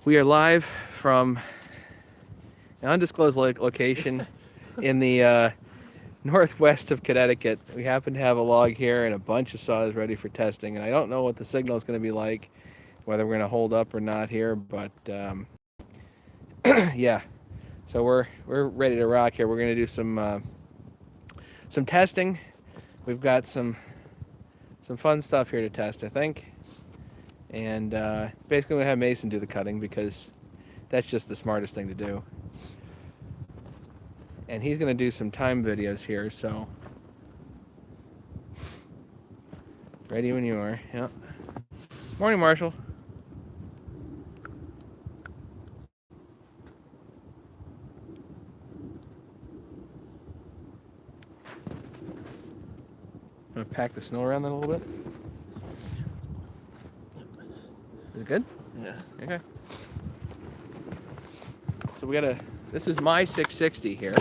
We are live from an undisclosed location in the northwest of Connecticut. We happen to have a log here and a bunch of saws ready for testing, and I don't know what the signal is going to be like, whether we're going to hold up or not here, but yeah. So we're ready to rock here. We're going to do some testing. We've got some fun stuff here to test, I think. And basically, we're going to have Mason do the cutting because that's just the smartest thing to do. And he's going to do some time videos here, so ready when you are. Yep. Morning, Marshall. I'm going to pack the snow around that a little bit. Is it good? Yeah. Okay. So we got this is my 660 here.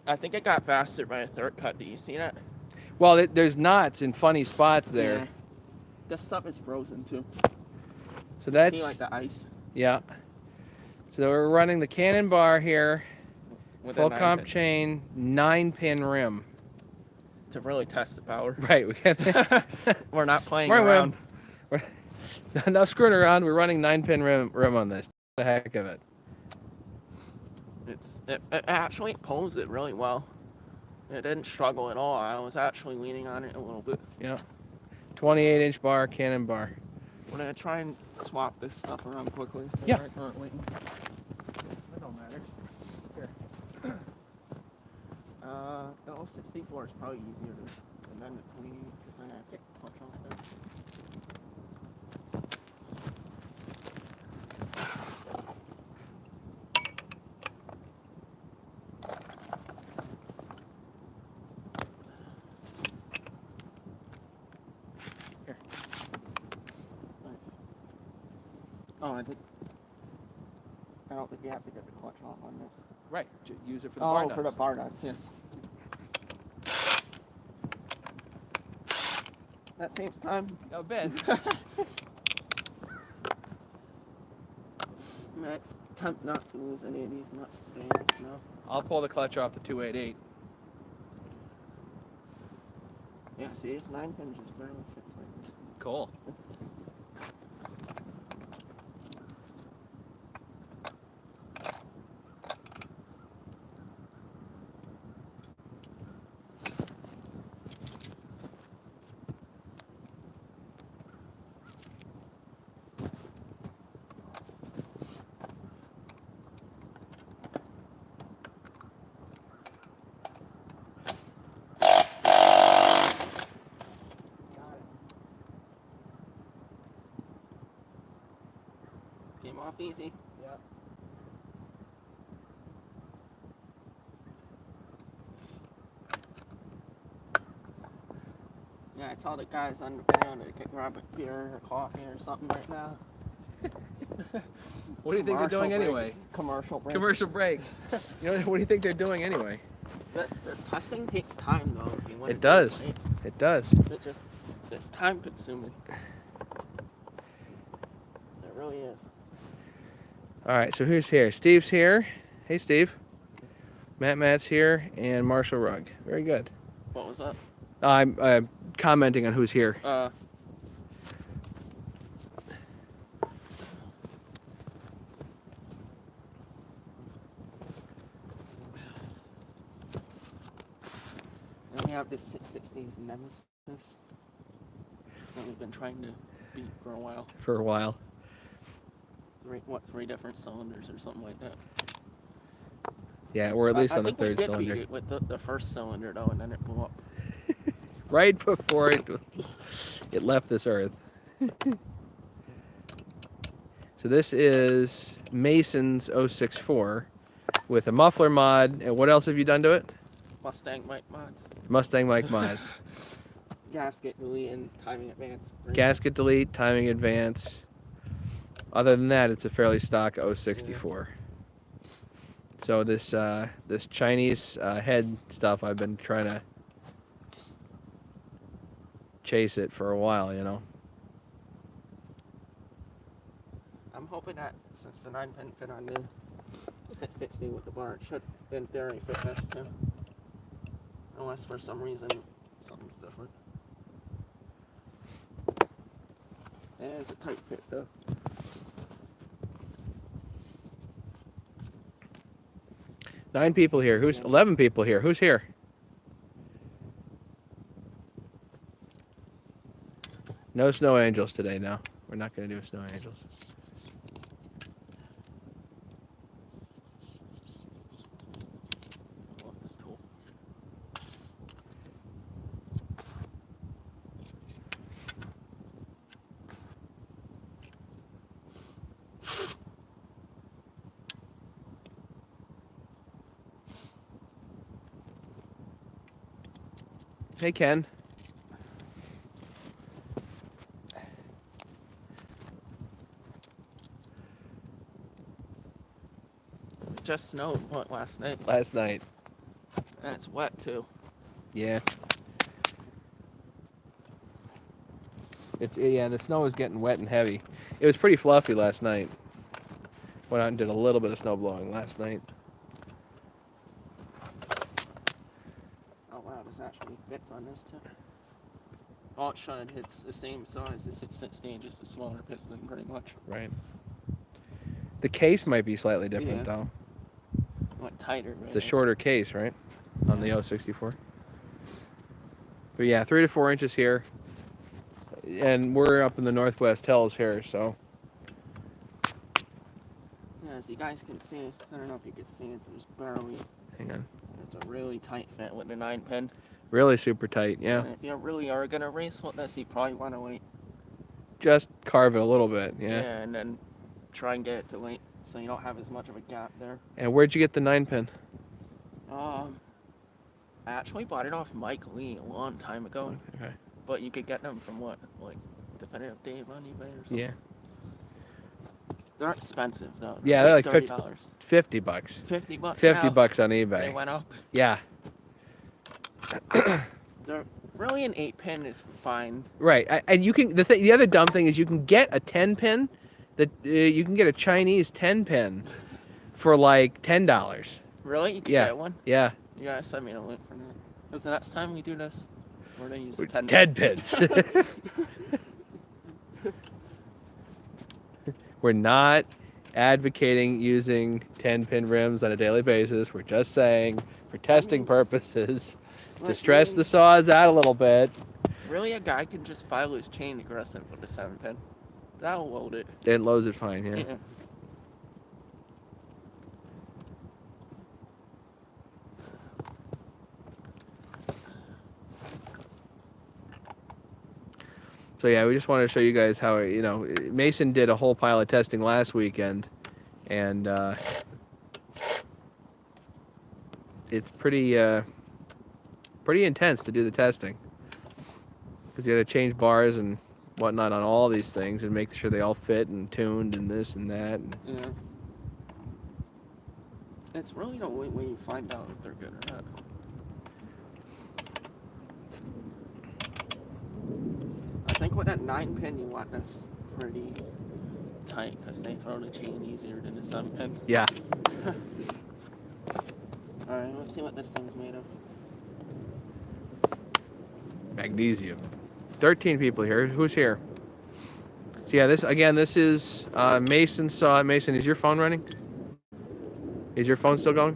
I think it got faster by a third cut. Do you see that? Well, there's knots in funny spots there. Yeah. This stuff is frozen too. So that's see like the ice. Yeah. So we're running the Cannon bar here, With full a comp chain, 9-pin rim. To really test the power. Right. We're not playing Morning, around. We're not screwing around. We're running 9-pin rim on this. The heck of it. It actually pulls it really well. It didn't struggle at all. I was actually leaning on it a little bit. Yeah. 28-inch bar, Cannon bar. We're gonna try and swap this stuff around quickly so Yeah. you guys aren't waiting. It don't matter. Here. The 064 is probably easier to than the 28 because then I kick the clutch off there. Here. Nice. Oh, I don't think you have to get the clutch off on this. Right. Use it for the bar nuts. For the bar nuts, yes. That saves time. A bit. I attempt not to lose any of these nuts today in the snow. I'll pull the clutch off the 288. Yeah, see, it's 9-pin just barely fits like that. Cool. Came off easy. Yeah. Yeah, I tell the guys on the ground to grab a beer or coffee or something right now. What do you think they're doing anyway? Commercial break. Commercial break. What do you think they're doing anyway? The testing takes time though. If you want It does. It does. It's time consuming. It really is. All right, so who's here? Steve's here. Hey, Steve. Matt's here, and Marshall Rugg. Very good. What was that? I'm commenting on who's here. And we have this 660s Nemesis that we've been trying to beat for a while. Three different cylinders or something like that. Yeah, we're at least on the third I think we cylinder. did beat it with the first cylinder though, and then it blew up. Right before it left this earth. So this is Mason's 064 with a muffler mod. And what else have you done to it? Mustang Mike mods. Mustang Mike mods. Gasket delete and timing advance. Gasket delete, timing advance. Other than that, it's a fairly stock 064. Yeah. So this Chinese head stuff, I've been trying to chase it for a while, you know. I'm hoping that since the 9-pin fit on the 660 with the bar, it should, in theory, fit this too. Unless for some reason something's different. It is a tight fit though. Nine people here. 11 people here? Who's here? No snow angels today, no. We're not going to do snow angels. I love this tool. Hey, Ken. It just snowed, what, last night? Last night. And it's wet too. Yeah. Yeah, the snow is getting wet and heavy. It was pretty fluffy last night. Went out and did a little bit of snow blowing last night. Oh wow, this actually fits on this too. Oh, it should. It's the same size. The 660, just a smaller piston, pretty much. Right. The case might be slightly different, though. What, tighter, right? It's a shorter case, right? On the 064. But yeah, 3 to 4 inches here. And we're up in the Northwest Hills here, so. Yeah, as you guys can see, I don't know if you can see it, so it's barely. Hang on. It's a really tight fit with the 9-pin. Really super tight, yeah. And if you really are going to race with this, you probably want to wait. Just carve it a little bit, yeah. Yeah, and then try and get it to late so you don't have as much of a gap there. And where'd you get the 9-pin? I actually bought it off Mike Lee a long time ago. Okay. But you could get them from what? Like Definitive Dave on eBay or something? Yeah. They're expensive though. Yeah, they're like $50. $50. $50 $50 now. on eBay. They went up. Yeah. They're really an 8-pin is fine. Right, and you can. The other dumb thing is you can get a 10-pin. You can get a Chinese 10-pin for like $10. Really? You can Yeah. get one? Yeah. You gotta send me a link for that. Because the next time we do this, we're gonna use a 10 pins. We're not advocating using 10-pin rims on a daily basis. We're just saying, for testing purposes, to stress the saws out a little bit. Really, a guy can just file his chain aggressive with a 7-pin. That'll load it. It loads it fine, yeah. So yeah, we just wanted to show you guys how, Mason did a whole pile of testing last weekend, and it's pretty intense to do the testing, because you got to change bars and whatnot on all these things and make sure they all fit and tuned and this and that. Yeah. It's really the only way you find out if they're good or not. I think with that 9-pin, you want this pretty tight because they throw the chain easier than the 7-pin. Yeah. Alright, let's see what this thing's made of. Magnesium. 13 people here. Who's here? So yeah, this is Mason saw it. Mason, is your phone running? Is your phone still going?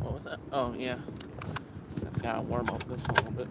What was that? Oh, yeah. That's gotta warm up this a little bit.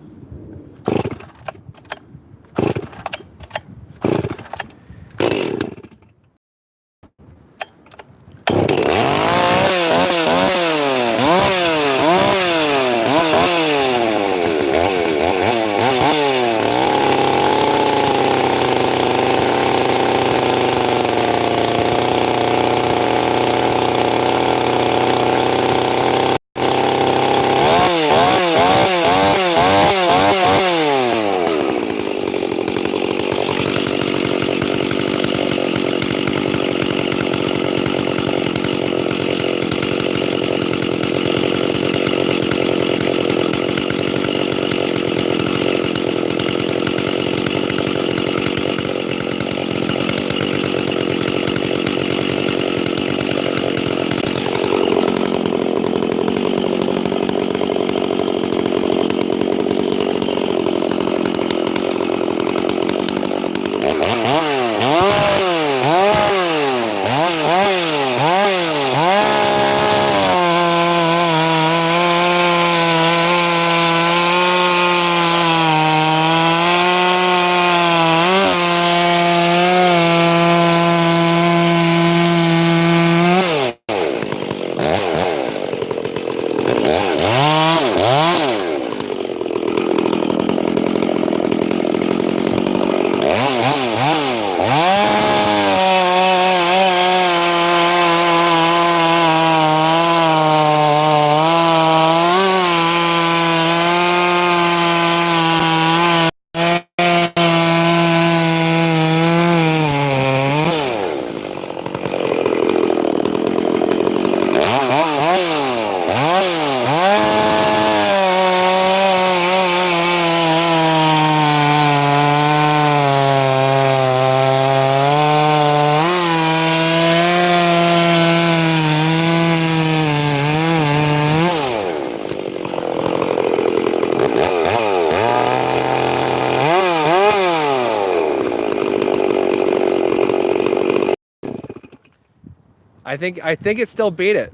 I think it still beat it.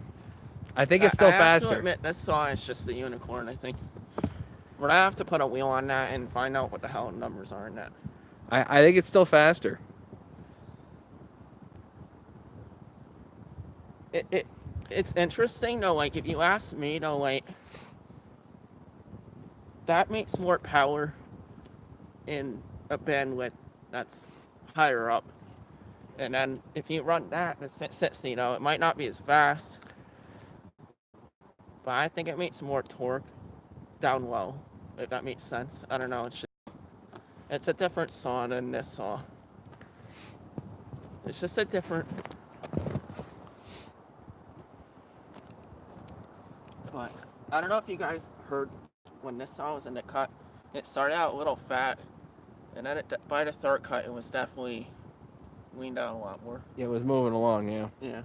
I think it's still I have faster. to admit, this saw is just the unicorn, I think. But I have to put a wheel on that and find out what the hell numbers are in that. I think it's still faster. It's interesting though, like if you ask me though, like that makes more power in a bandwidth that's higher up. And then if you run that at 60, though, it might not be as fast. But I think it makes more torque down low, if that makes sense. I don't know. It's a different saw than this saw. It's just a different. But I don't know if you guys heard when this saw was in the cut. It started out a little fat, and then by the third cut, it was definitely leaned out a lot more. Yeah, it was moving along. Yeah. Yeah.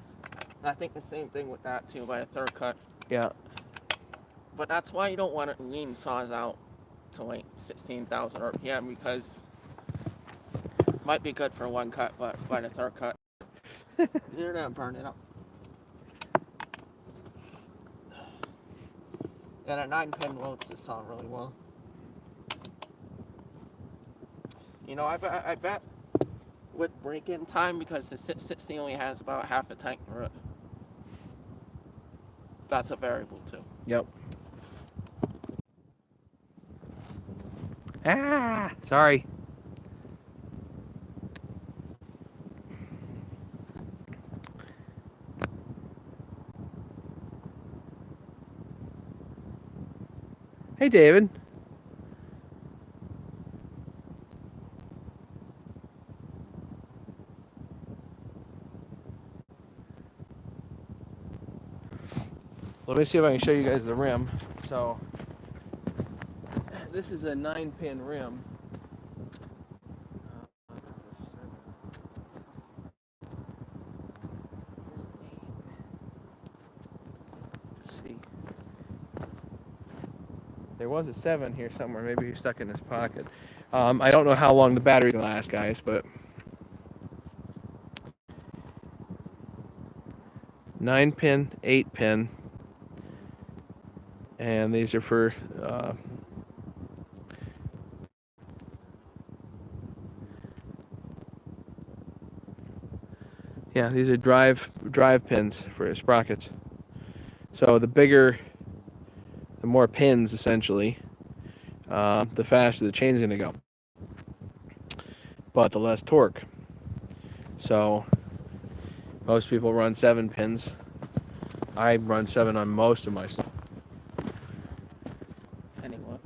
I think the same thing with that too by the third cut. Yeah. But that's why you don't want to lean saws out to like 16,000 RPM because it might be good for one cut, but by the third cut, you're gonna burn it up. And a 9-pin loads this saw really well. You know, I bet with break-in time, because the 660 only has about half a tank through it. That's a variable too. Yep. Ah, sorry. Hey, David. Let me see if I can show you guys the rim. So, this is a 9-pin rim. There was a 7 here somewhere. Maybe he's stuck in his pocket. I don't know how long the battery can last, guys, but 9-pin, 8-pin, and these are for yeah, these are drive pins for sprockets. So the bigger, the more pins essentially, the faster the chain's gonna go, but the less torque. So most people run 7 pins. I run 7 on most of my stuff. Anyway.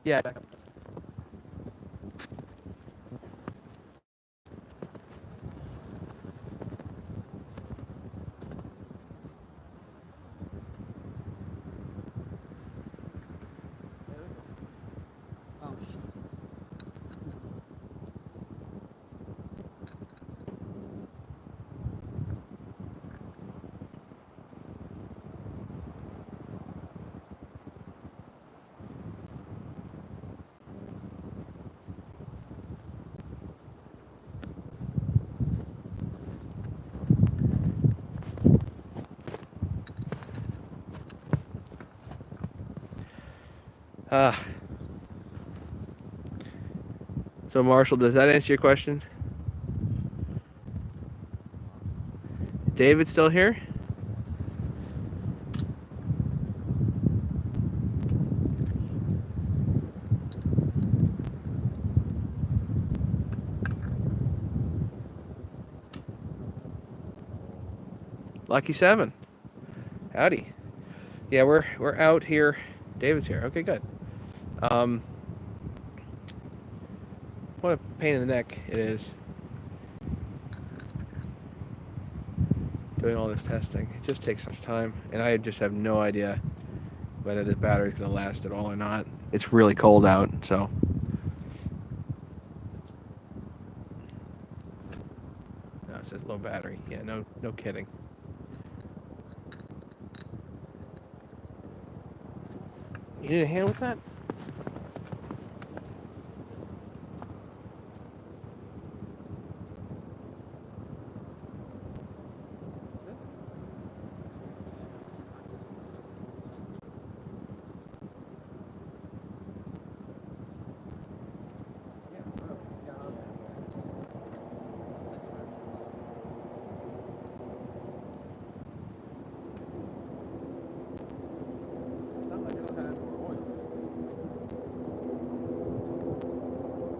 Yeah. Oh shit. So Marshall, does that answer your question? David still here? Lucky 7. Howdy. Yeah, we're out here. David's here. Okay, good. What a pain in the neck it is doing all this testing. It just takes so much time, and I just have no idea whether the battery's going to last at all or not. It's really cold out, so. No, it says low battery. Yeah, no kidding. You need a hand with that?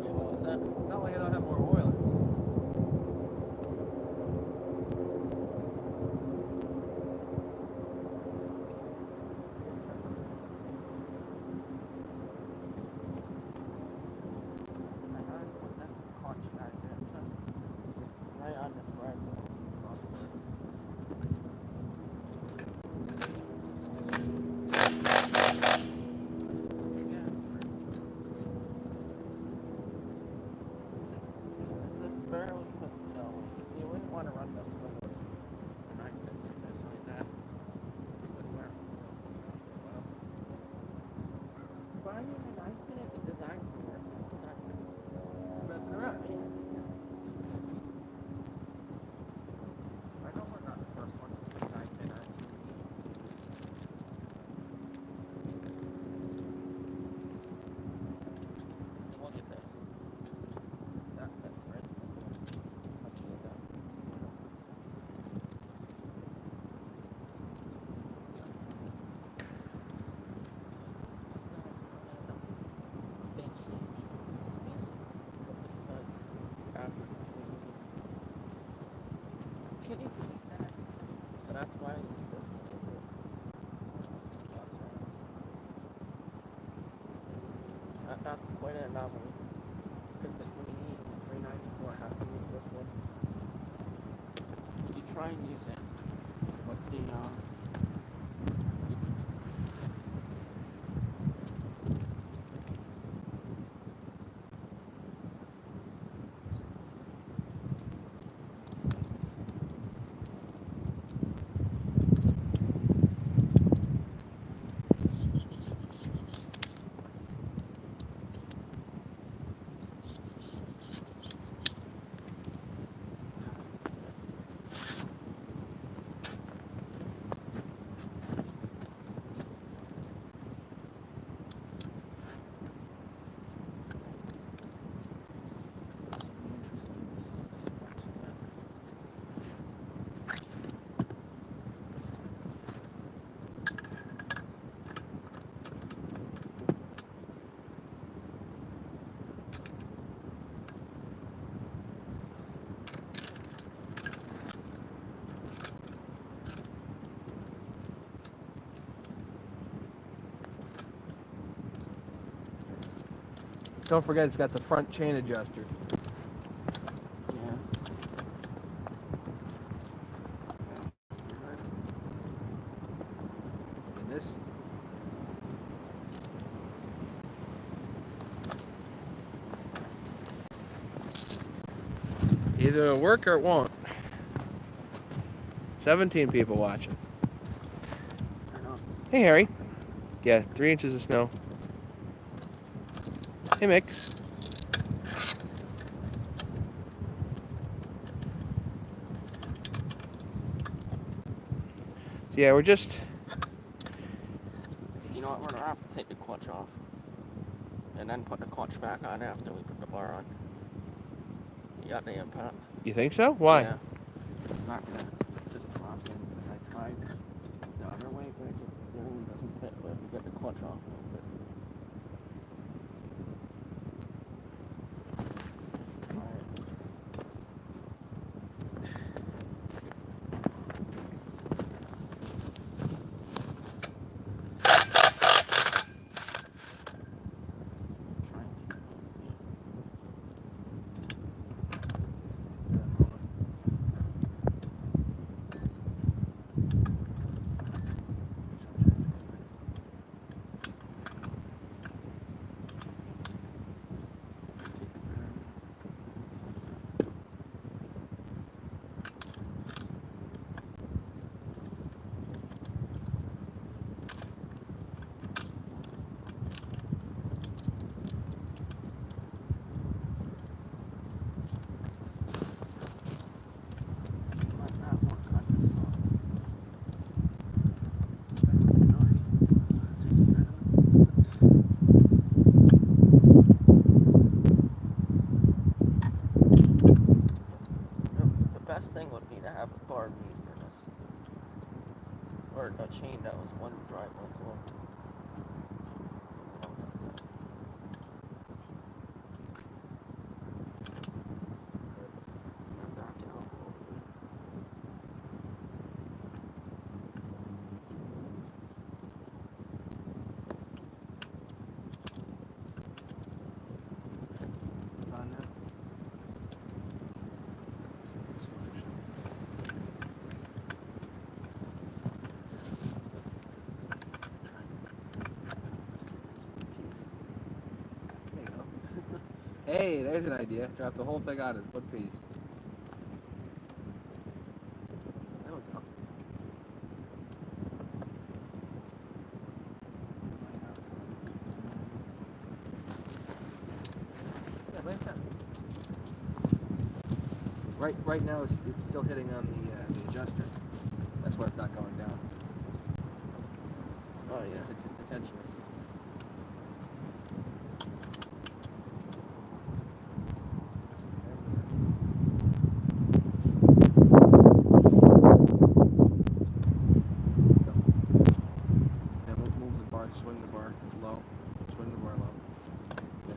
What was that? Not like I don't have more oil. I noticed when this caught you right there, just right on the threads almost across there. It's just barely put still. You wouldn't want to run this with a knife pin like this like that. It wouldn't work. But I mean, the knife pin isn't designed for work. It's designed for Messing around. I know we're not the first ones to put knife pin on TV. See, look at this. That fits right in this one. This has to go down. Can you believe that? So that's why I use this one. That's quite an anomaly. Because the 28 and the 394 have to use this one. You try and use it with the Don't forget it's got the front chain adjuster. Yeah. And this. Either it'll work or it won't. 17 people watching. Hey, Harry. Yeah, 3 inches of snow. Hey, Mick. So yeah, we're just... You know what, we're gonna have to take the clutch off. And then put the clutch back on after we put the bar on. You got the impact. You think so? Why? Yeah. It's not gonna just lock in because I tried the other way, but it just really doesn't fit. But if you get the clutch off, it'll fit. Best thing would be to have a bar made for this, or a chain that was one drive like long. Hey, there's an idea. Drop the whole thing out as one piece. There we go. Yeah, like that. Right now it's still hitting on the adjuster. That's why it's not going down. Oh yeah. Potentially. Swing the bar low. Swing the bar low. There.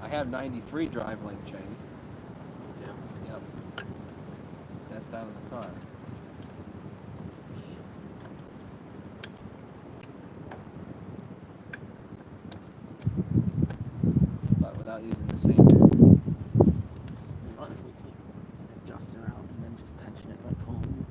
I have 93 drive link chain. Yeah. Yep. That's down in the car. But without using the same. What if we take the adjuster out and then just tension it like home?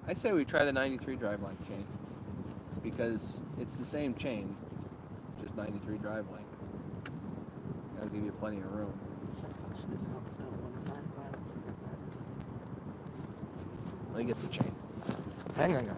I say we try the 93 drive link chain because it's the same chain, just 93 drive link. That'll give you plenty of room. Let me get the chain. Hang on.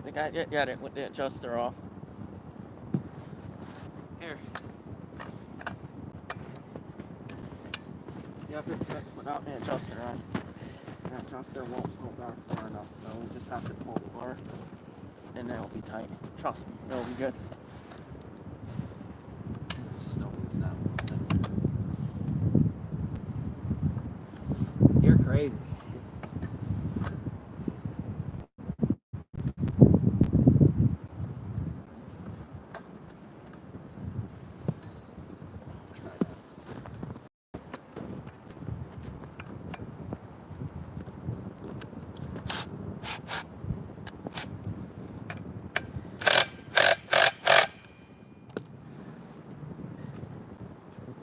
think I get it with the adjuster off. Here. Yep, it fits without the adjuster on. The adjuster won't go back far enough, so we just have to pull the bar, and then it'll be tight. Trust me, it'll be good. Just don't lose that one. You're crazy.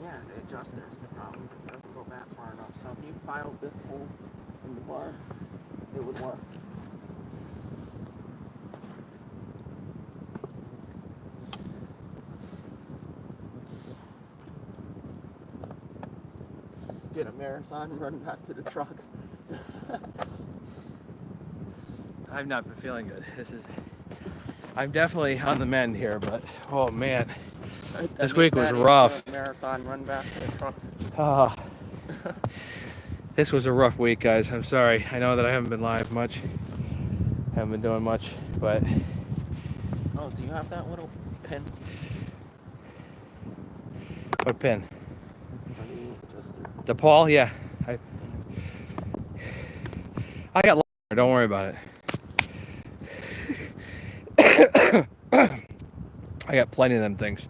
Yeah, the adjuster is the problem because it doesn't go back far enough. So if you filed this hole in the bar, it would work. Get a marathon and run back to the truck. I've not been feeling good. I'm definitely on the mend here, but oh man, this week was rough. Marathon run back to the truck. Oh, this was a rough week, guys. I'm sorry. I know that I haven't been live much. Haven't been doing much, but Oh, do you have that little pin what pin? for the adjuster? The Paul? Yeah. I got longer. Don't worry about it. I got plenty of them things.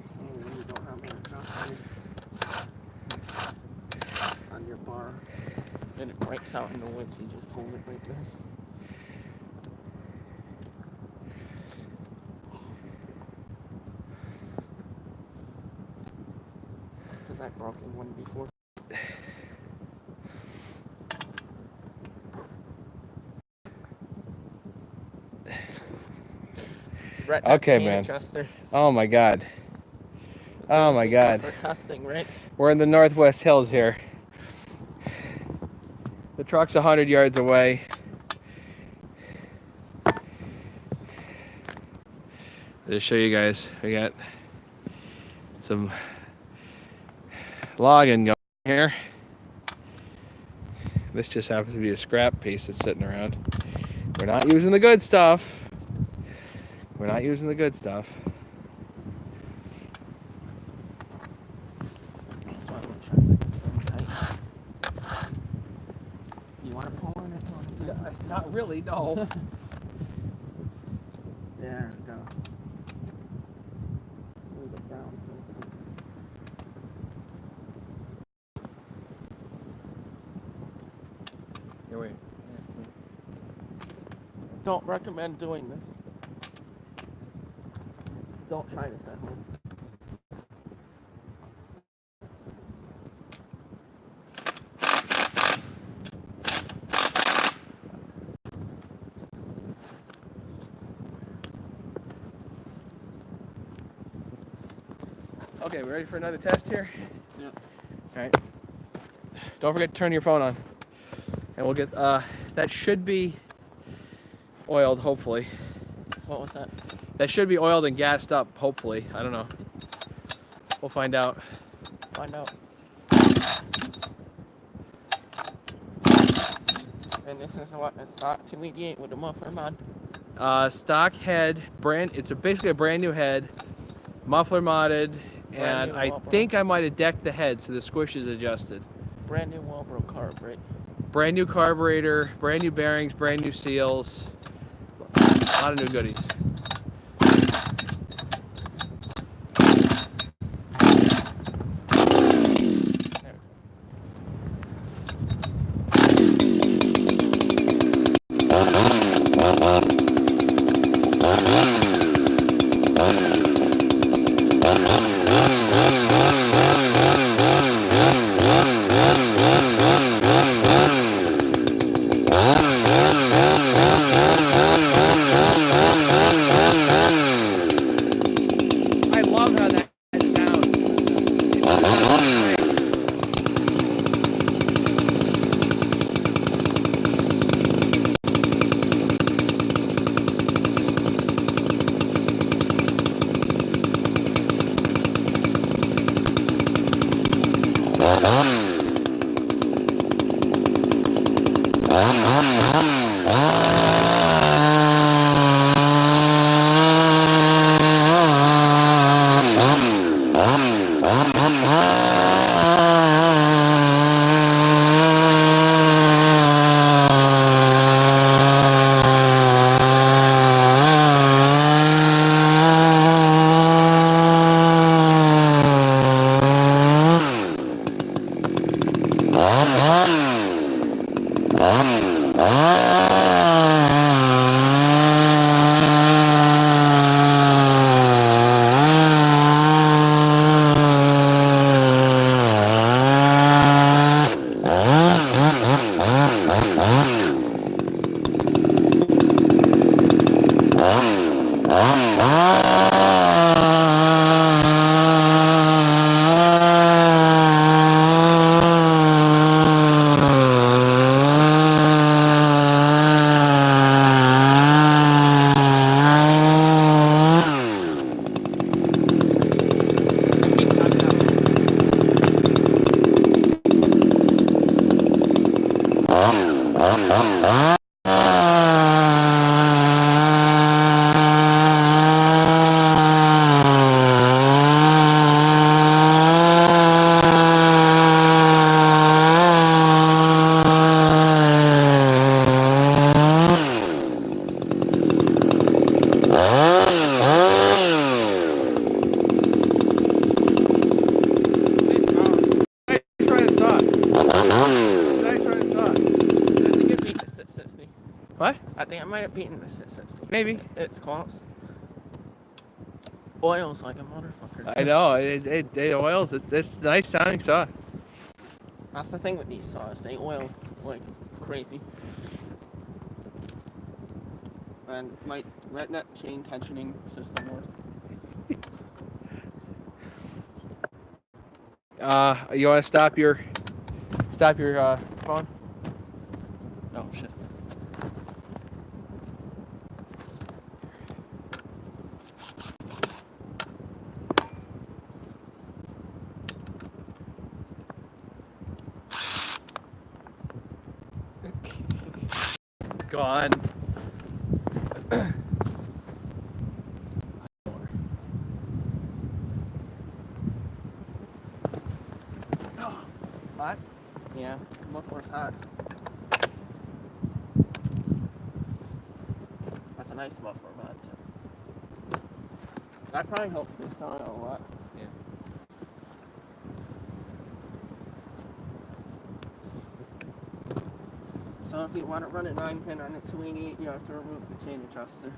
So you don't have an adjuster on your bar, and it breaks out into whips. You just hold it like this. Because I've broken one before. Okay, man. Adjuster. Oh my God. Oh my God. For testing, right? We're in the Northwest Hills here. The truck's 100 yards away. I'll just show you guys. We got some logging going here. This just happens to be a scrap piece that's sitting around. We're not using the good stuff. We're not using the good stuff. That's why I'm gonna try to get this thing tight. You want to pull on it? Not really, no. There we go. Move it down. Here, wait. Don't recommend doing this. Don't try this at home. Okay, we ready for another test here? Yeah. All right. Don't forget to turn your phone on. And we'll get, that should be oiled, hopefully. What was that? That should be oiled and gassed up, hopefully. I don't know. We'll find out. Find out. And this is what a stock 288 with a muffler mod. Stock head, it's basically a brand new head, muffler modded, and I think I might have decked the head so the squish is adjusted. Brand new Walbro carburetor. Brand new carburetor, brand new bearings, brand new seals, a lot of new goodies. What? I think I might have beaten the 660. Maybe. It's close. Oils like a motherfucker. I know. It oils. It's nice sounding saw. That's the thing with these saws. They oil like crazy. And my redneck chain tensioning system works. You want to stop your phone? Oh shit. Gone. Hot? Yeah, muffler's hot. That's a nice muffler, but that probably helps this saw a lot. Yeah. So if you want to run a 9-pin on a 288, you have to remove the chain adjuster.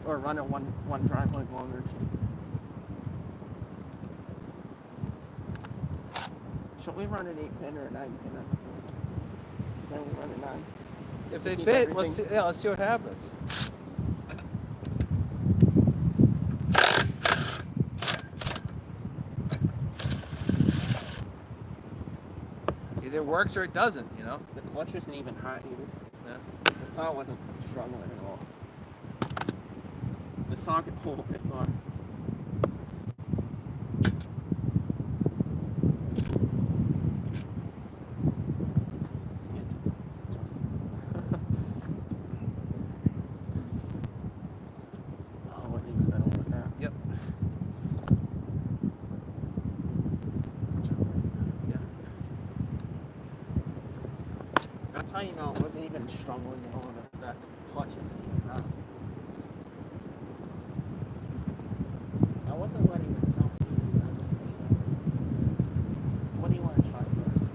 Or run a one drive like longer chain. Should we run an 8-pin or a 9-pin on this? Say we run a 9. If they fit, let's see what happens. Either works or it doesn't, you know. The clutch isn't even hot either. Yeah. The saw wasn't struggling at all. The saw could pull a bit more. That's how you know it wasn't even struggling at all. That clutch isn't even hot. I wasn't letting myself do that. What do you want to try first?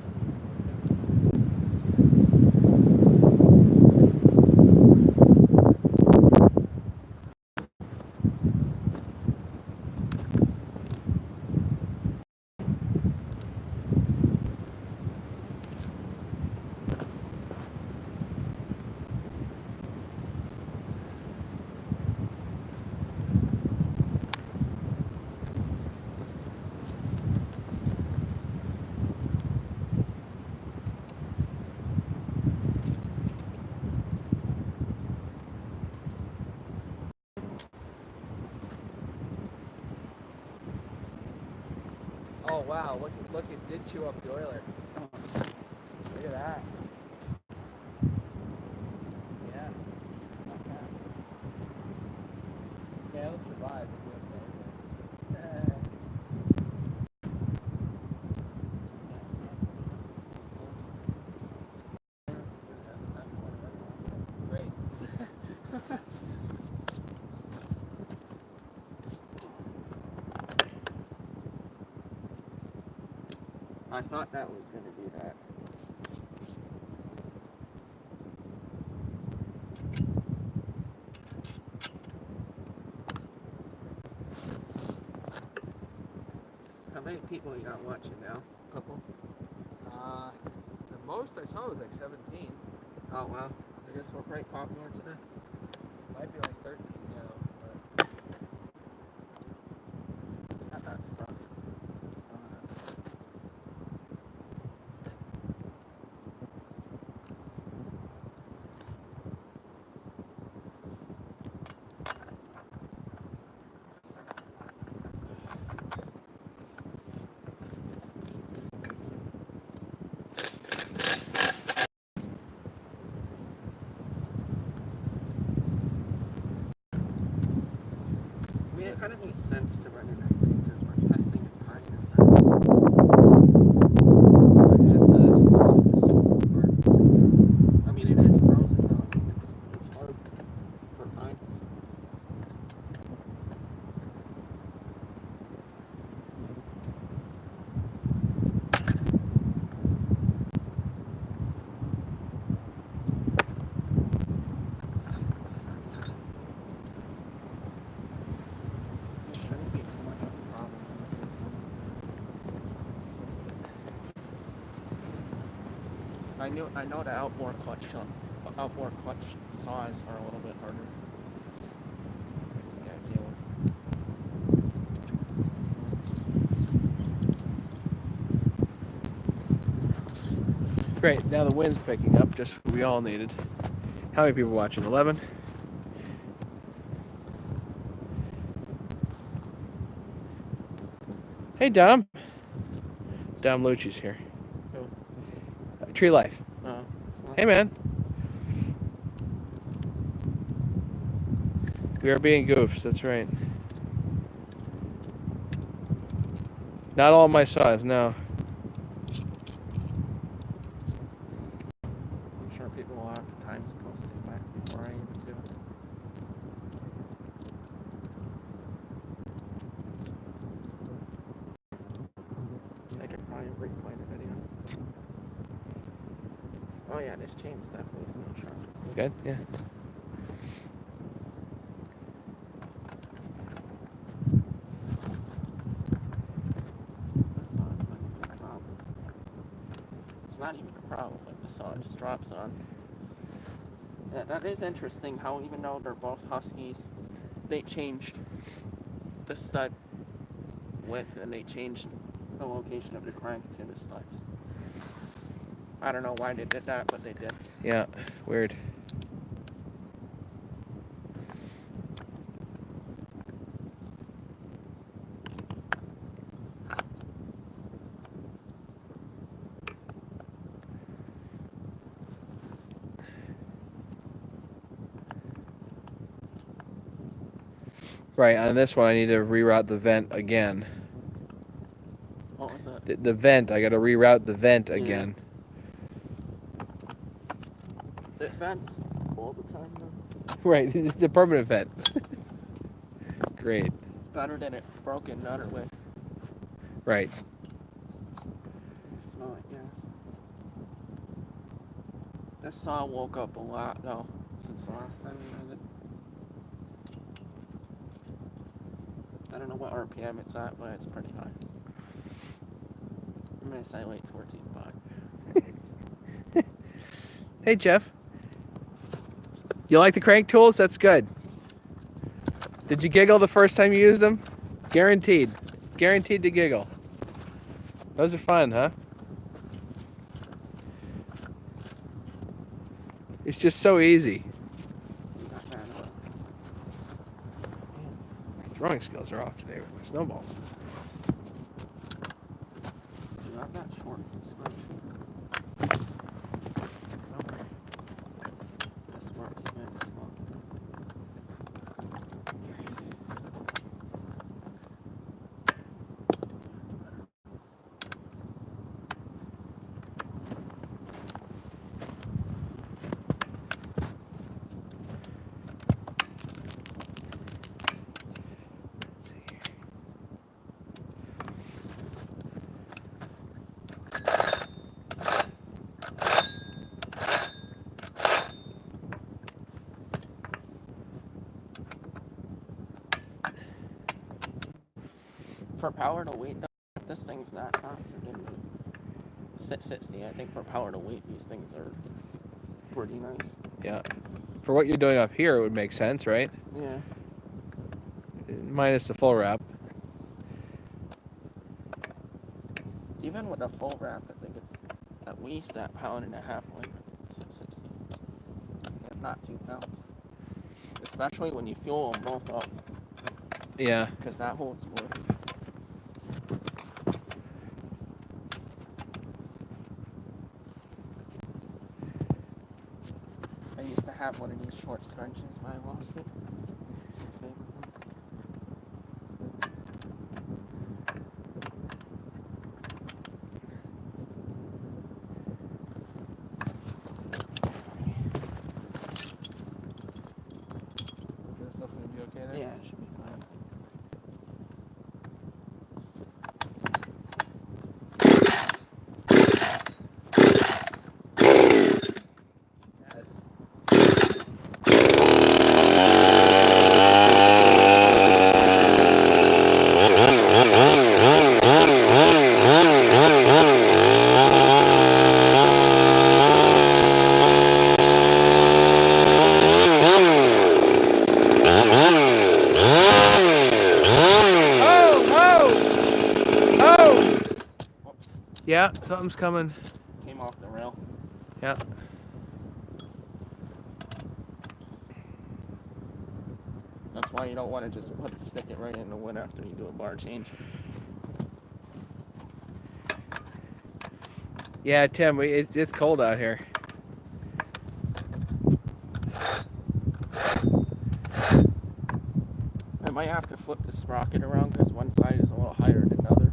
Oh wow! Look! It did chew up the oiler. Look at that. Yeah. Okay. Yeah, it'll survive. Great. I thought that was going to do that. How many people you got watching now? Couple? The most I saw was like 17. Oh well, I guess we're pretty popular today. Might be like 13. that's rough. I mean, it kind of makes sense to run in that thing because we're testing in pine, is that? I mean, it is frozen though. It's hard for pine. It shouldn't be too much of a problem. I know the outboard clutch saws are a little bit harder. So you gotta deal with. Great. Now the wind's picking up, just what we all needed. How many people watching? 11? Hey, Dom. Dom Lucci's here. Who? Tree Life. Hey, man. We are being goofs. That's right. Not all my saws, no. I'm sure people will have the times posted back before I even do it. I could probably replay the video. Oh yeah, this chain's definitely still sharp. It's good? Yeah. This saw's not even a problem. It's not even a problem when the saw just drops on. Yeah, that is interesting how even though they're both Huskies, they changed the stud width and they changed the location of the crank to the studs. I don't know why they did that, but they did. Yeah, weird. Right, on this one I need to reroute the vent again. What was that? The vent, I gotta reroute the vent again. It vents all the time though. Right, it's a permanent vent. Great. Better than it broken another way. Right. You smell it, yes. This saw woke up a lot though since the last time we had it. I don't know what RPM it's at, but it's pretty high. I'm gonna say like 14.5. Hey, Jeff. You like the crank tools? That's good. Did you giggle the first time you used them? Guaranteed. Guaranteed to giggle. Those are fun, huh? It's just so easy. Throwing skills are off today with my snowballs. You got that short switch. This works good. Small. That's better. For power to weight, this thing's not faster than the 660. I think for power to weight, these things are pretty nice. Yeah. For what you're doing up here, it would make sense, right? Yeah. Minus the full wrap. Even with a full wrap, I think it's at least that pound and a half weight. 16, if not 2 pounds. Especially when you fuel them both up, Yeah. because that holds more. I used to have one of these short scrunches, but I lost it. It's my favorite one. Is this stuff gonna be okay there? Yeah, it should be fine. Yes. Whoops, Yeah, something's coming. came off the rail. Yeah. That's why you don't want to just stick it right in the wood after you do a bar change. Yeah, Tim, it's cold out here. I might have to flip the sprocket around because one side is a little higher than the other.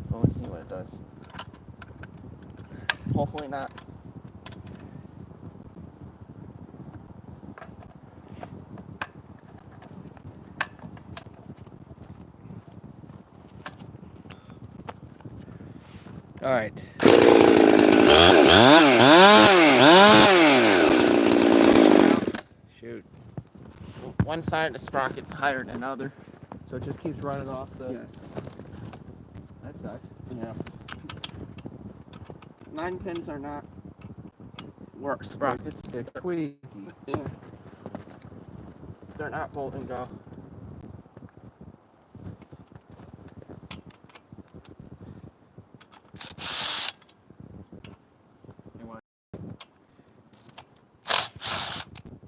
Well, let's see what it does. Hopefully not. All right. Shoot. One side of the sprocket's higher than the other. So it just keeps running off the. Yes. That sucks. Yeah. 9 pins are not work sprockets. They're squeaky. Yeah. They're not bolt and go.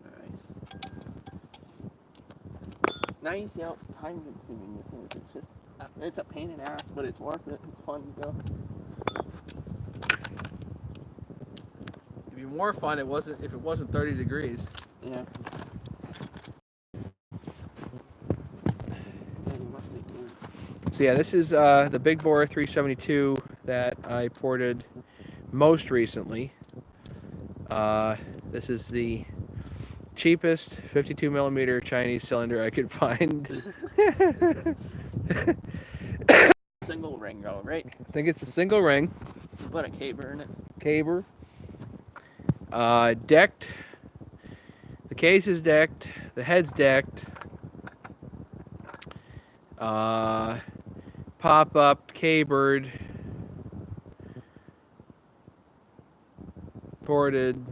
Nice. Now you see how time consuming this is. It's just, it's a pain in the ass, but it's worth it. It's fun to go. It'd be more fun if it wasn't 30 degrees. Yeah. Yeah, you must be good. So yeah, this is the big bore 372 that I ported most recently. This is the cheapest 52 millimeter Chinese cylinder I could find. Single ring though, right? I think it's a single ring. You put a caber in it. Caber. Decked. The case is decked. The head's decked. Pop up, cabered, ported,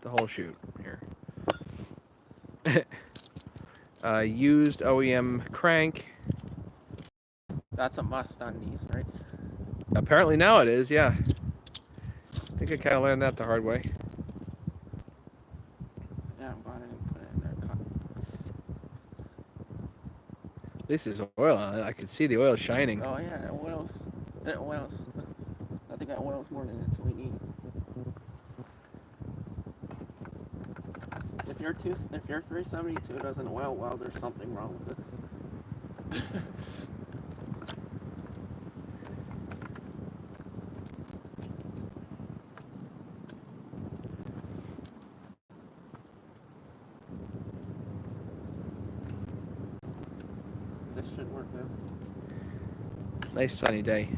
the whole shoot here. Used OEM crank. That's a must on these, right? Apparently now it is, yeah. I think I kind of learned that the hard way. Yeah, I'm glad I didn't put it in there. This is oil on it. I can see the oil shining. Oh yeah, it oils. It oils. I think it oils more than it's we need. If your 372 doesn't oil well, there's something wrong with it. This should work now. Nice sunny day.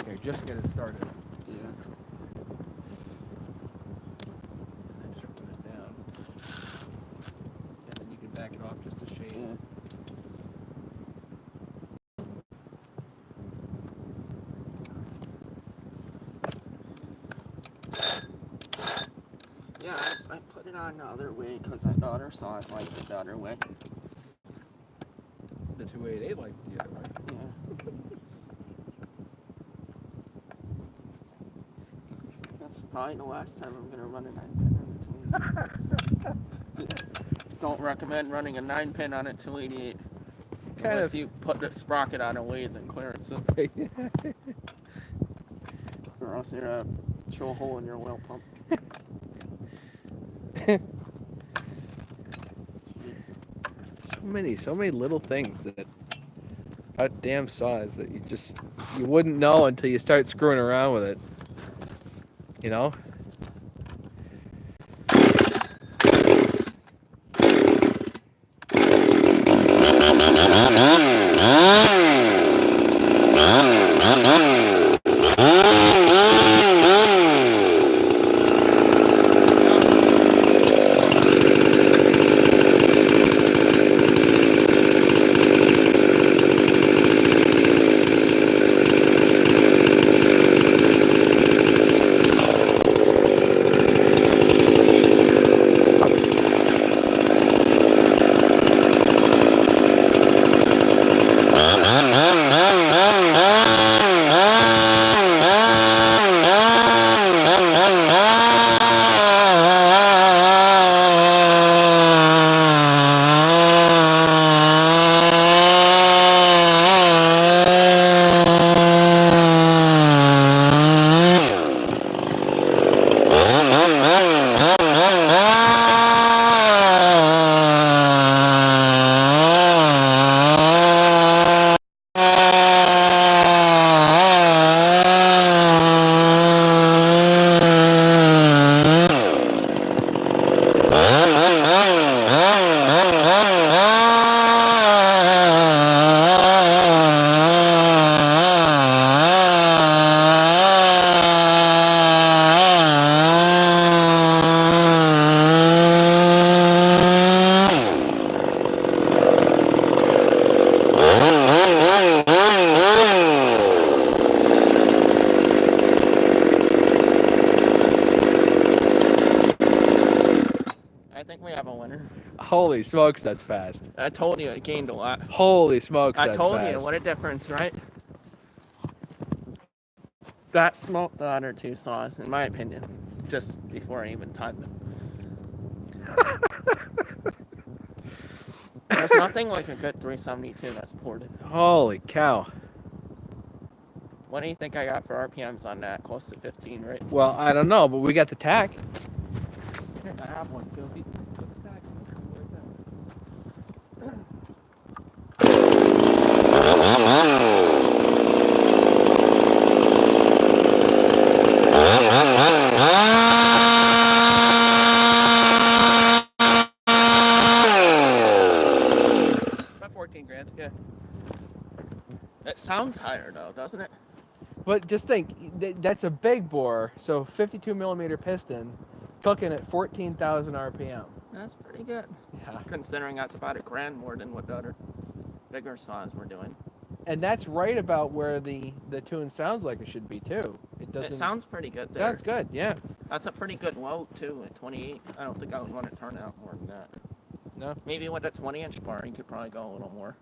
Here, just get it started. Yeah. And then just put it down. And then you can back it off just a shade. Yeah. Yeah, I put it it on the other way because I thought her saws like it the other way. The 288 like the other way. Yeah. That's probably the last time I'm gonna run a 9-pin on a 288. Don't recommend running a 9-pin on a 288 unless you put the sprocket on a lathe and clearance it. Or else you're gonna show a hole in your oil pump. So many little things that about damn saws that you wouldn't know until you start screwing around with it. You know? Holy smokes, that's fast. I told you it gained a lot. Holy smokes, that's I told fast. you, what a difference, right? That smoked the other two saws, in my opinion, just before I even timed it. There's nothing like a good 372 that's ported. Holy cow. What do you think I got for RPMs on that? Close to 15, right? Well, I don't know, but we got the tack. I have one too. About 14 grand, yeah. It sounds higher though, doesn't it? But just think, that's a big bore, so 52 millimeter piston, cooking at 14,000 RPM. That's pretty good. Yeah. Considering that's about $1,000 more than what the other bigger saws were doing. And that's right about where the tune sounds like it should be too. It sounds pretty good there. Sounds good, yeah. That's a pretty good low too at 28. I don't think I would want to turn out more than that. No? Maybe with a 20-inch bar, you could probably go a little more.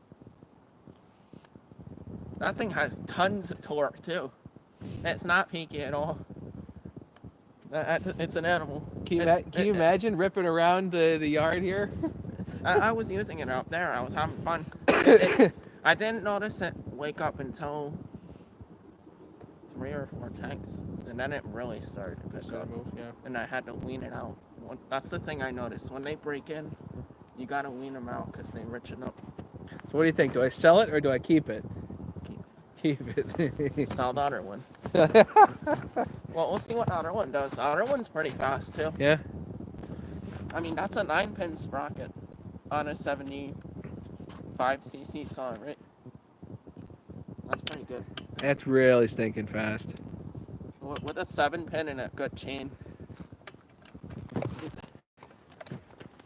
That thing has tons of torque too. It's not peaky at all. It's an animal. Can you imagine ripping around the yard here? I was using it out there. I was having fun. I didn't notice it wake up until 3 or 4 tanks, and then it really started to pick up. Yeah. And I had to wean it out. That's the thing I noticed. When they break in, you gotta wean them out because they richen up. So what do you think? Do I sell it or do I keep it? Keep it. Sell the other one. Well, we'll see what the other one does. The other one's pretty fast too. Yeah. I mean, that's a 9-pin sprocket on a 75cc saw, right? That's pretty good. That's really stinking fast. With a 7-pin and a good chain,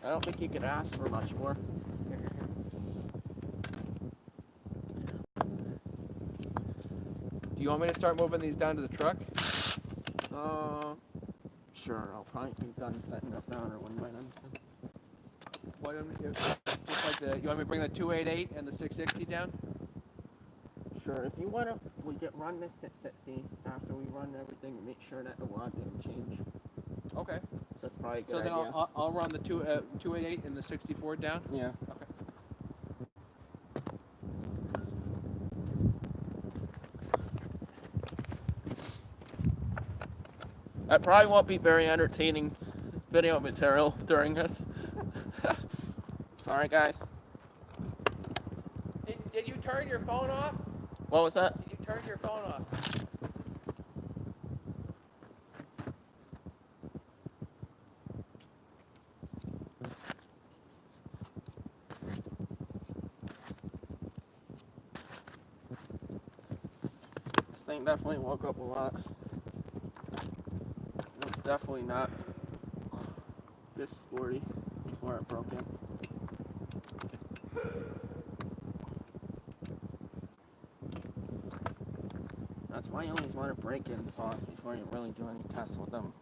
I don't think you could ask for much more. Do you want me to start moving these down to the truck? Sure, I'll probably be done setting up now or when I'm Just like you want me to bring the 288 and the 660 down? Sure, if you want to, we get run this 660 after we run everything and make sure that the rod didn't change. Okay. That's probably a good So then idea. I'll run the 288 and the 64 down? Yeah. Okay. That probably won't be very entertaining video material during this. Sorry, guys. Did you turn your phone off? What was that? Did you turn your phone off? This thing definitely woke up a lot. It's definitely not this sporty before it broke in. That's why you always want to break in saws before you really do any tests with them.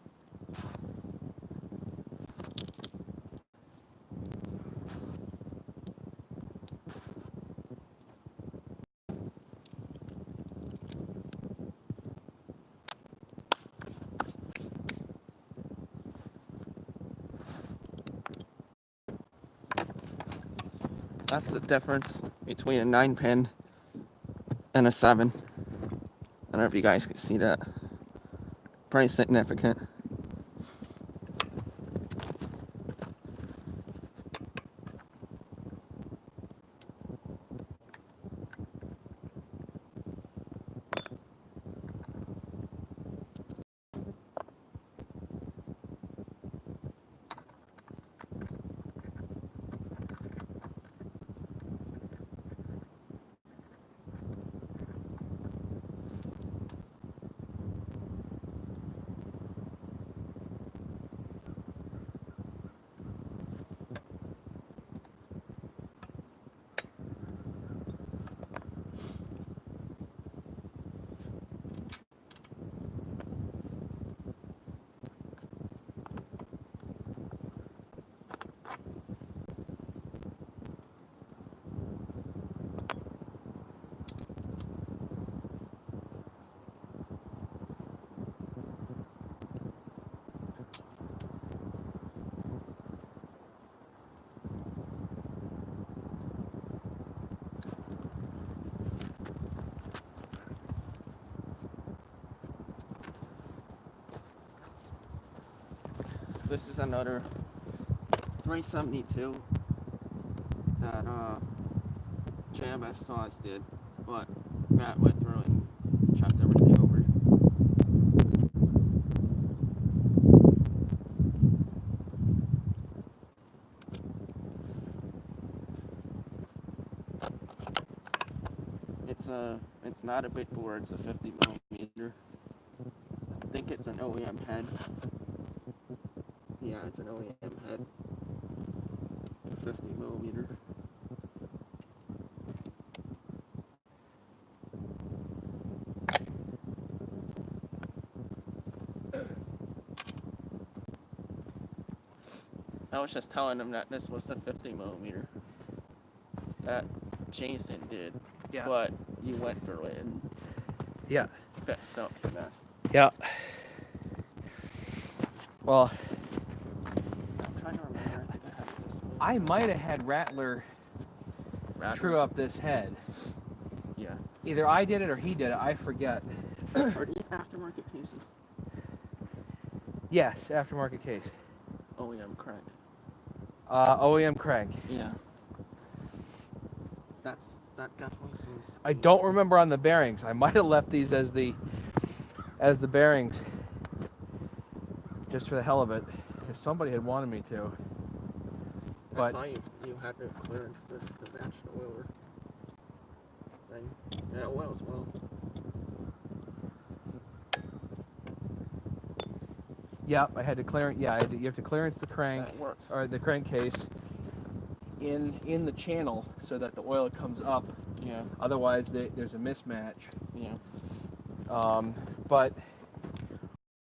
That's the difference between a 9-pin and a 7. I don't know if you guys can see that. Pretty significant. This is another 372 that JMS saws did, but Matt went through and checked everything over. It's not a big bore, it's a 50 millimeter. I think it's an OEM head. Yeah, it's an OEM head. 50 millimeter. I was just telling him that this was the 50 millimeter that Jason did. Yeah. But you went through it and Yeah. fixed up the mess. Yeah. Well, I'm trying to remember. I think I have this one. I might have had Rattler true up this head. Yeah. Either I did it or he did it. I forget. Are these aftermarket cases? Yes, aftermarket case. OEM crank. OEM crank. Yeah. That definitely seems. I don't remember on the bearings. I might have left these as the bearings, just for the hell of it, if somebody had wanted me to. I But saw you had to clearance this to match the oiler thing. Yeah, oil's well. yeah, I had to clear. Yeah, you have to clearance the crank That works. or the crankcase in the channel so that the oil comes up. Yeah. Otherwise, there's a mismatch. Yeah. But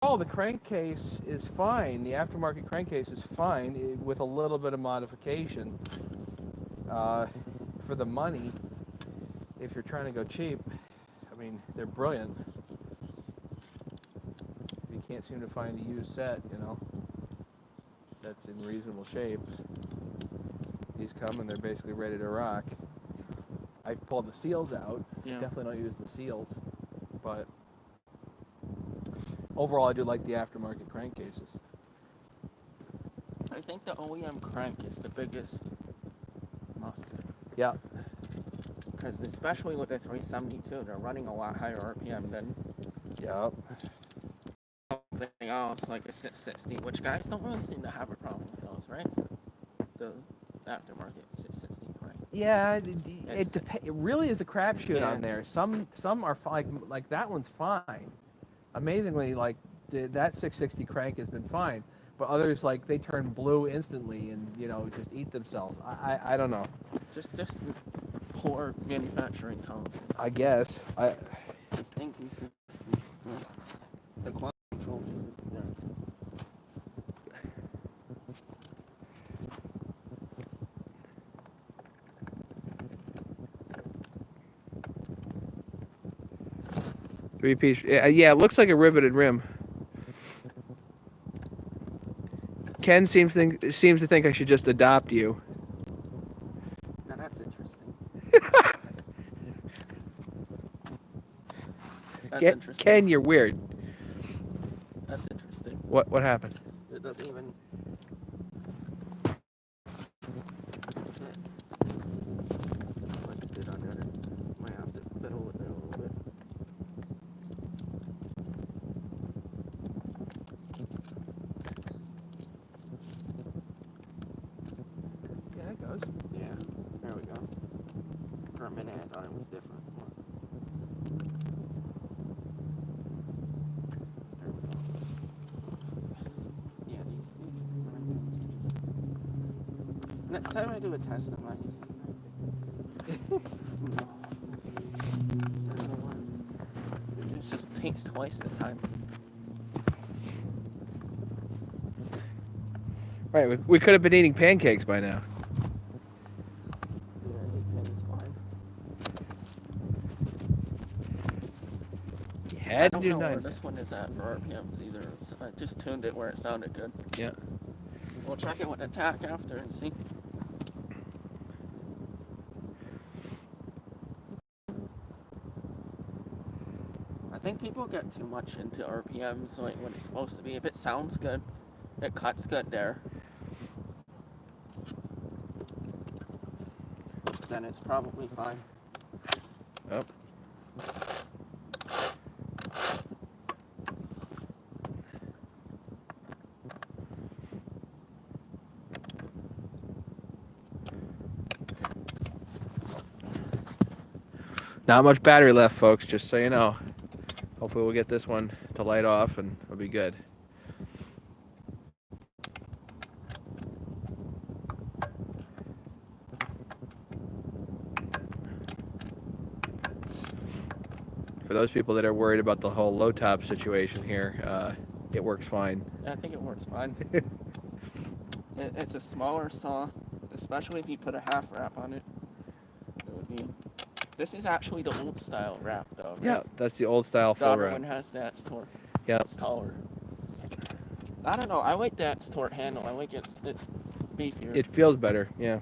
Oh, the crankcase is fine. The aftermarket crankcase is fine with a little bit of modification. For the money, if you're trying to go cheap, I mean, they're brilliant. You can't seem to find a used set, that's in reasonable shape. These come and they're basically ready to rock. I pulled the seals out. Yeah. Definitely don't use the seals, but overall, I do like the aftermarket crankcases. I think the OEM crank is the biggest must. Yeah. Because especially with the 372, they're running a lot higher RPM than Yeah. something else like a 660, which guys don't really seem to have a problem with those, right? The aftermarket 660 crank. Yeah, it really is a crapshoot Yeah. on there. Some are like that one's fine. Amazingly, like that 660 crank has been fine, but others like they turn blue instantly and just eat themselves. I don't know. Just poor manufacturing tolerances. I guess Just inconsistency. The quality control just isn't there. three-piece. Yeah, it looks like a riveted rim. Ken seems to think I should just adopt you. Now that's interesting. That's interesting. Ken, you're weird. That's interesting. What happened? It doesn't even. Like it did on the other. Might have to fiddle with it a little bit. Yeah, it goes. Yeah, there we go. For a minute, I thought it was different. There we go. Yeah, these next time I do a test, I'm not using it. It just takes twice the time. Right, we could have been eating pancakes by now. Yeah, 810 is fine. You I had to don't do know where 9. this one is at for RPMs either. So I just tuned it where it sounded good. Yeah. We'll check it with attack after and see. I think people get too much into RPMs like when it's supposed to be. If it sounds good, it cuts good there, then it's probably fine. Oh. Not much battery left, folks, just so you know. Hopefully we'll get this one to light off and it'll be good. For those people that are worried about the whole low top situation here, it works fine. I think it works fine. It's a smaller saw, especially if you put a half wrap on it. It would be. This is actually the old style wrap, though. Right? Yeah, that's the old style The full other wrap. one has that torque. Yeah. It's taller. I don't know. I like that torque handle. I like it's beefier. It feels better, yeah.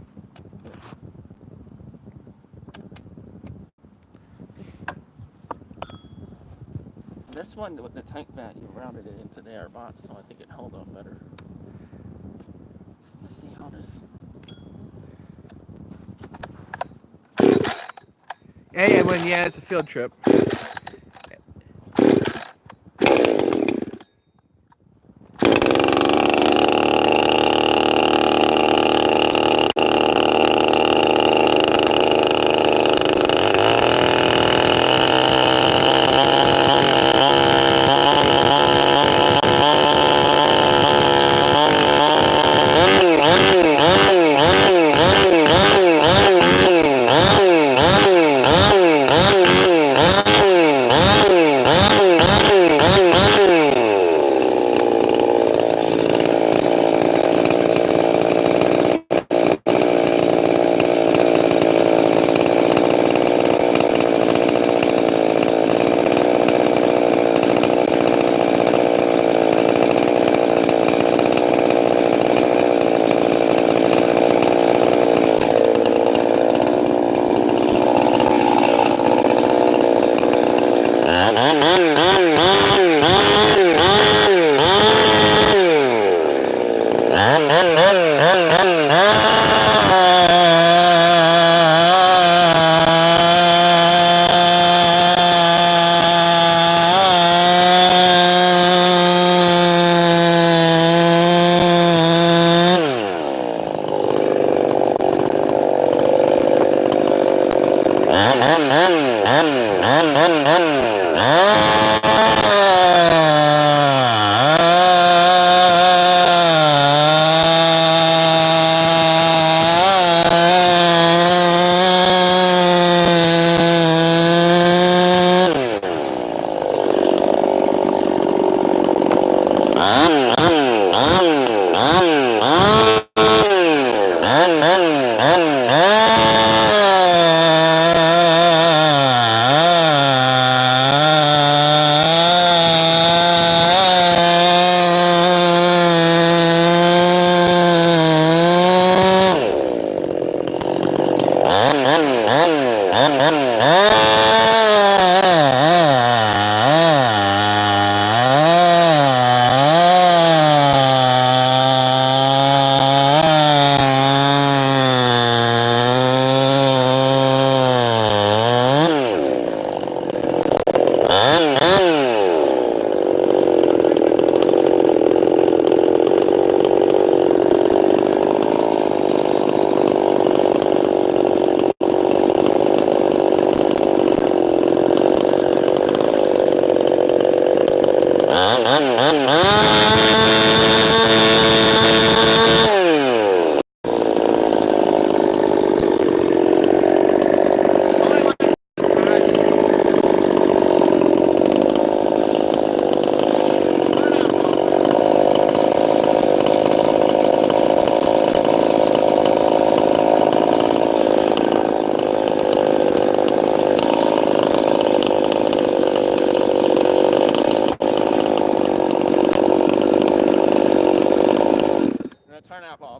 This one with the tank vat, you rounded it into the air box, so I think it held up better. Let's see how this. Hey, I went, yeah, it's a field trip.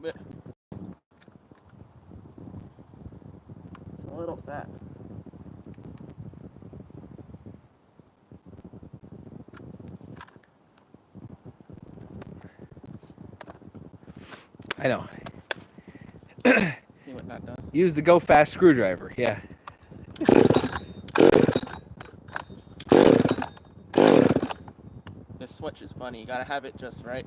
bit. It's a little fat. I know. See what that does. Use the go fast screwdriver. Yeah. This switch is funny. You gotta have it just right.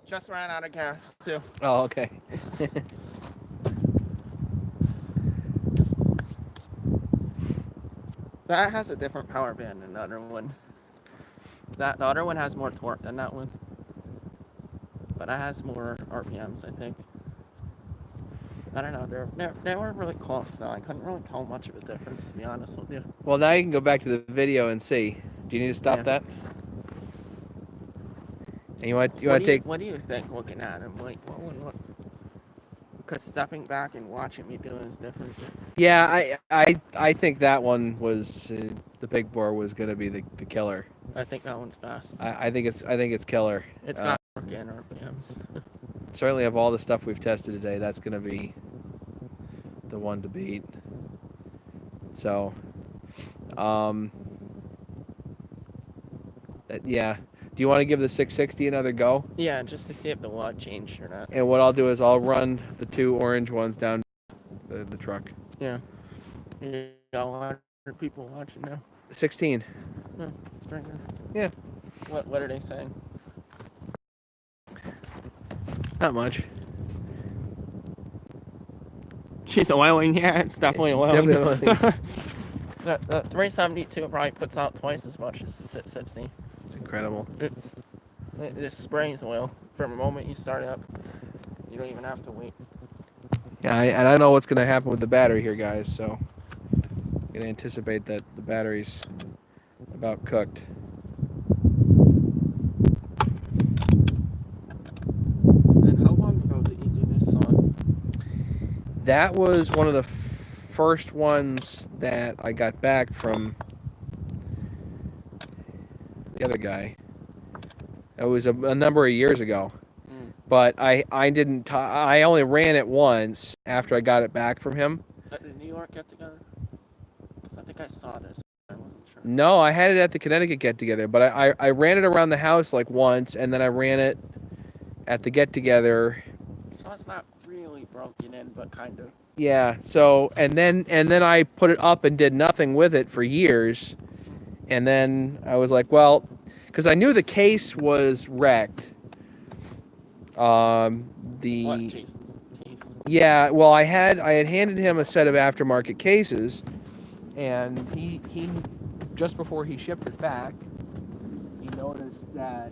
Just ran out of gas too. Oh, okay. That has a different power band than the other one. The other one has more torque than that one. But it has more RPMs, I think. I don't know. They were really close though. I couldn't really tell much of a difference, to be honest with you. Well, now you can go back to the video and see. Do you need to stop Yeah. that? And you want to take? What do you think looking at him? Like, because stepping back and watching me do it is different. Yeah, I think that one was the big bore was gonna be the killer. I think that one's fast. I think it's killer. It's got torque and RPMs. Certainly of all the stuff we've tested today, that's gonna be the one to beat. So, yeah. Do you want to give the 660 another go? Yeah, just to see if the watt changed or not. And what I'll do is I'll run the two orange ones down the truck. Yeah. You got 100 people watching now. 16. Oh, very good. Yeah. What are they saying? Not much. She's oiling. Yeah, it's definitely oiling. Definitely oiling. The 372 probably puts out twice as much as the 660. It's incredible. It just sprays oil from the moment you start up. You don't even have to wait. Yeah, and I know what's going to happen with the battery here, guys, so I'm going to anticipate that the battery's about cooked. And how long ago did you do this song? That was one of the first ones that I got back from the other guy. It was a number of years ago. But I didn't. I only ran it once after I got it back from him. At the New York get together? Because I think I saw this. I wasn't sure. No, I had it at the Connecticut get together, but I ran it around the house like once, and then I ran it at the get together. So it's not really broken in, but kind of. Yeah. So and then I put it up and did nothing with it for years, and then I was like, well, because I knew the case was wrecked. What, Jason's case? Yeah, well, I had handed him a set of aftermarket cases, and he just before he shipped it back, he noticed that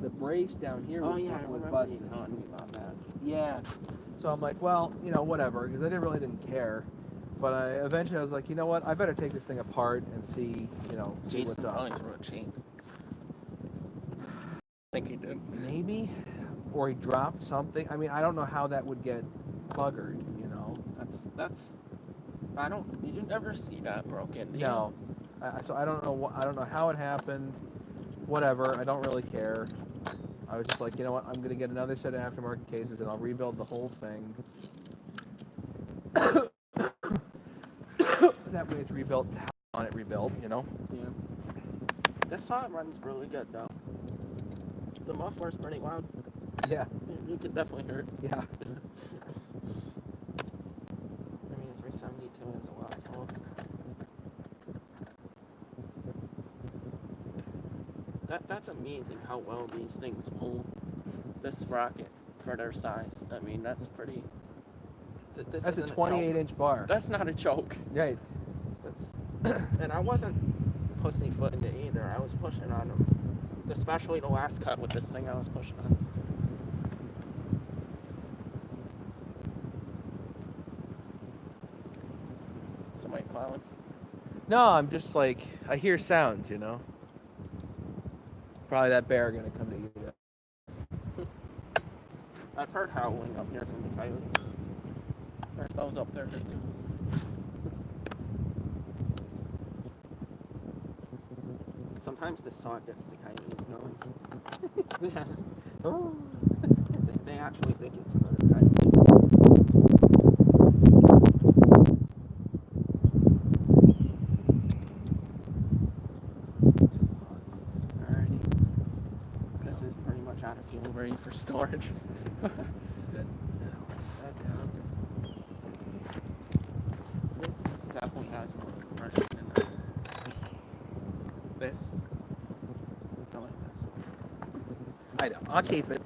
the brace down here was busted. You telling me about that. Yeah, so I'm like, well, whatever, because I really didn't care. But eventually I was like, you know what, I better take this thing apart and see, see Jason what's up. probably threw a chain. I think he did. Maybe. Or he dropped something. I mean, I don't know how that would get buggered, That's. You never see that broken. Do you? No. So I don't know how it happened. Whatever. I don't really care. I was just like, you know what? I'm gonna get another set of aftermarket cases and I'll rebuild the whole thing. That way it's rebuilt. How I want it rebuilt, Yeah. This song runs really good though. The muffler's pretty loud. Yeah. You could definitely hear it. Yeah. I mean, 372 is a lot, so. That's amazing how well these things pull this sprocket for their size. I mean, that's pretty. This That's a isn't 28-inch bar. That's not a joke. Right. That's, and I wasn't pussyfooting it either. I was pushing on them. Especially the last cut with this thing, I was pushing on. Somebody plowing? No, I'm just like, I hear sounds, you know? Probably that bear gonna come to eat it. I've heard howling up here from the coyotes. There's those up there too. Sometimes the saw gets the coyotes going. Yeah. Oh. They actually think it's another coyote. Alrighty. This is pretty much out of fuel, ready for storage. Good. That down. This definitely has more compression than that. This. I like this. I know. I'll keep it.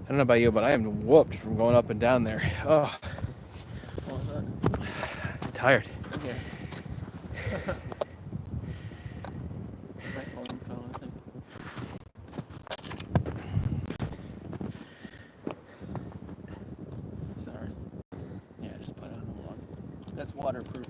I don't know about you, but I am whooped from going up and down there. Oh, What was that? I'm tired. Yeah. My phone fell, I think. Sorry. Yeah, just put it on the log. That's waterproof.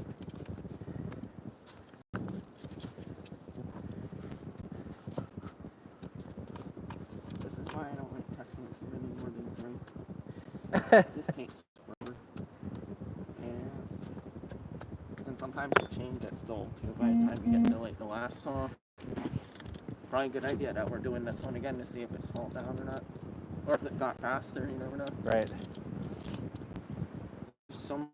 This is why I don't like testing too many more than 3. It just takes forever. Yes. And sometimes the chain gets dull too by the time you get to like the last saw. Probably a good idea that we're doing this one again to see if it's slowed down or not. or if it got faster. You never know. Right. There's so